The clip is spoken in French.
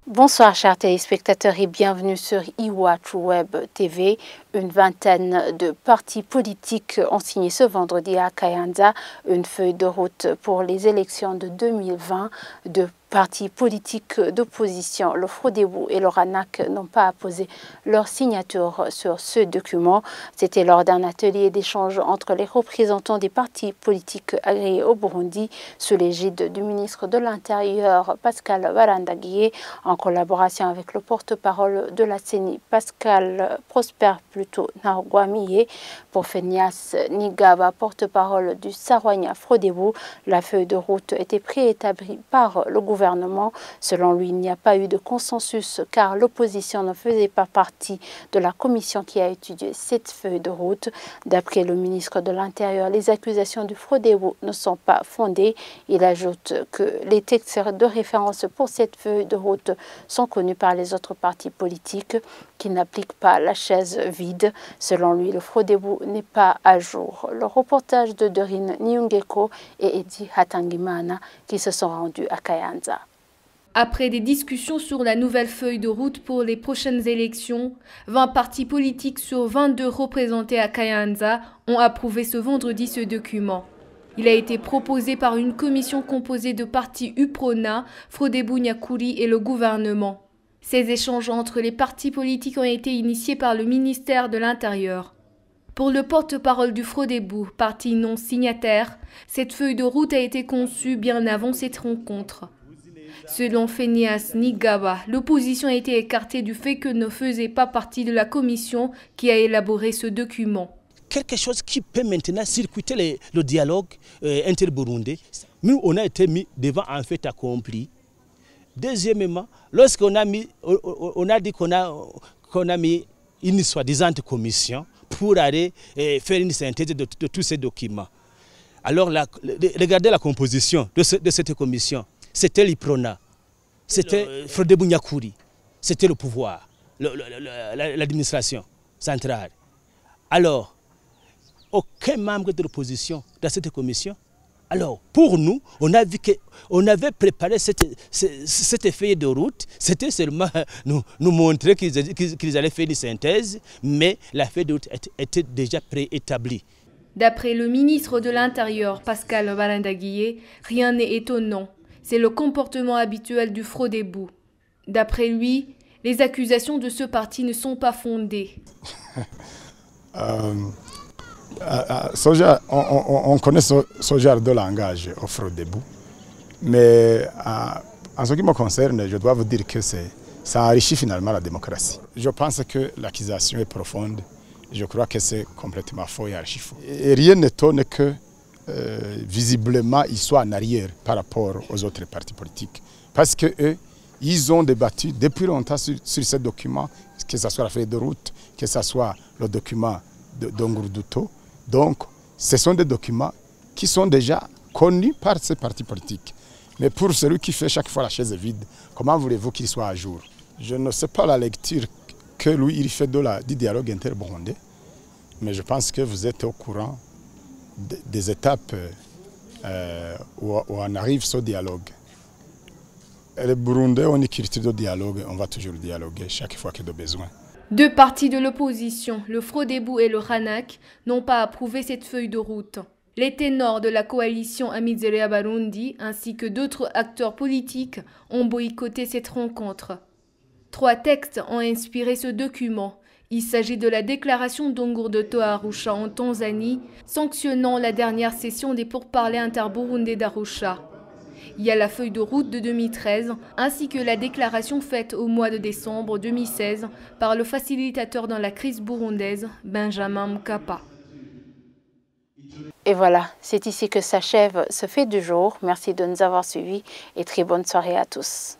Bonsoir chers téléspectateurs et bienvenue sur Iwachu Web TV. Une vingtaine de partis politiques ont signé ce vendredi à Kayanza une feuille de route pour les élections de 2020 de partis politiques d'opposition. Le Frodebu et le RANAC n'ont pas apposé leur signature sur ce document. C'était lors d'un atelier d'échange entre les représentants des partis politiques agréés au Burundi sous l'égide du ministre de l'Intérieur Pascal Barandagié en collaboration avec le porte-parole de la CENI Pascal Prosper Nargwamiye. Pour Fenias Nigaba, porte-parole du Sarwanya Frodebu, la feuille de route était préétablie par le gouvernement. Selon lui, il n'y a pas eu de consensus car l'opposition ne faisait pas partie de la commission qui a étudié cette feuille de route. D'après le ministre de l'Intérieur, les accusations du Frodebu ne sont pas fondées. Il ajoute que les textes de référence pour cette feuille de route sont connus par les autres partis politiques qui n'appliquent pas la chaise vide. Selon lui, le Frodebu n'est pas à jour. Le reportage de Dorine Nyungeko et Eddie Hatangimana qui se sont rendus à Kayanza. Après des discussions sur la nouvelle feuille de route pour les prochaines élections, 20 partis politiques sur 22 représentés à Kayanza ont approuvé ce vendredi ce document. Il a été proposé par une commission composée de partis UPRONA, Frodebu Nyakuri et le gouvernement. Ces échanges entre les partis politiques ont été initiés par le ministère de l'Intérieur. Pour le porte-parole du Frodebu, parti non signataire, cette feuille de route a été conçue bien avant cette rencontre. Selon Fenias Nigaba, l'opposition a été écartée du fait que ne faisait pas partie de la commission qui a élaboré ce document. Quelque chose qui peut maintenant circuiter le dialogue inter-burundais. Nous, on a été mis devant un fait accompli. Deuxièmement, lorsqu'on a dit qu'on a mis une soi-disant commission pour aller faire une synthèse de tous ces documents. Alors, regardez la composition de cette commission. C'était l'IPRONA, c'était Frodebu Nyakuri, c'était le pouvoir, l'administration centrale. Alors, aucun membre de l'opposition dans cette commission. Alors, pour nous, on avait préparé cette feuille de route. C'était seulement nous montrer qu'ils allaient faire une synthèse, mais la feuille de route était déjà préétablie. D'après le ministre de l'Intérieur, Pascal Barandagié, rien n'est étonnant. C'est le comportement habituel du Frodebu. D'après lui, les accusations de ce parti ne sont pas fondées. On connaît ce genre de langage au Frodebu, mais en ce qui me concerne, je dois vous dire que ça enrichit finalement la démocratie. Je pense que l'accusation est profonde. Je crois que c'est complètement faux et archi faux. Et rien n'étonne que visiblement ils soient en arrière par rapport aux autres partis politiques. Parce qu'eux, ils ont débattu depuis longtemps sur ce document, que ce soit la feuille de route, que ce soit le document d'Ongurduto. Donc, ce sont des documents qui sont déjà connus par ces partis politiques. Mais pour celui qui fait chaque fois la chaise vide, comment voulez-vous qu'il soit à jour? Je ne sais pas la lecture que lui, il fait du dialogue inter-burundais, mais je pense que vous êtes au courant des étapes où on arrive sur le dialogue. Et les Burundais ont une culture de dialogue, on va toujours dialoguer chaque fois qu'il y a besoin. Deux partis de l'opposition, le Frodebu et le RANAC, n'ont pas approuvé cette feuille de route. Les ténors de la coalition Amizero Barundi ainsi que d'autres acteurs politiques ont boycotté cette rencontre. 3 textes ont inspiré ce document. Il s'agit de la déclaration d'Ongurduto à Arusha en Tanzanie, sanctionnant la dernière session des pourparlers inter-burundais d'Arusha. Il y a la feuille de route de 2013, ainsi que la déclaration faite au mois de décembre 2016 par le facilitateur dans la crise burundaise, Benjamin Mkapa. Et voilà, c'est ici que s'achève ce fait du jour. Merci de nous avoir suivis et très bonne soirée à tous.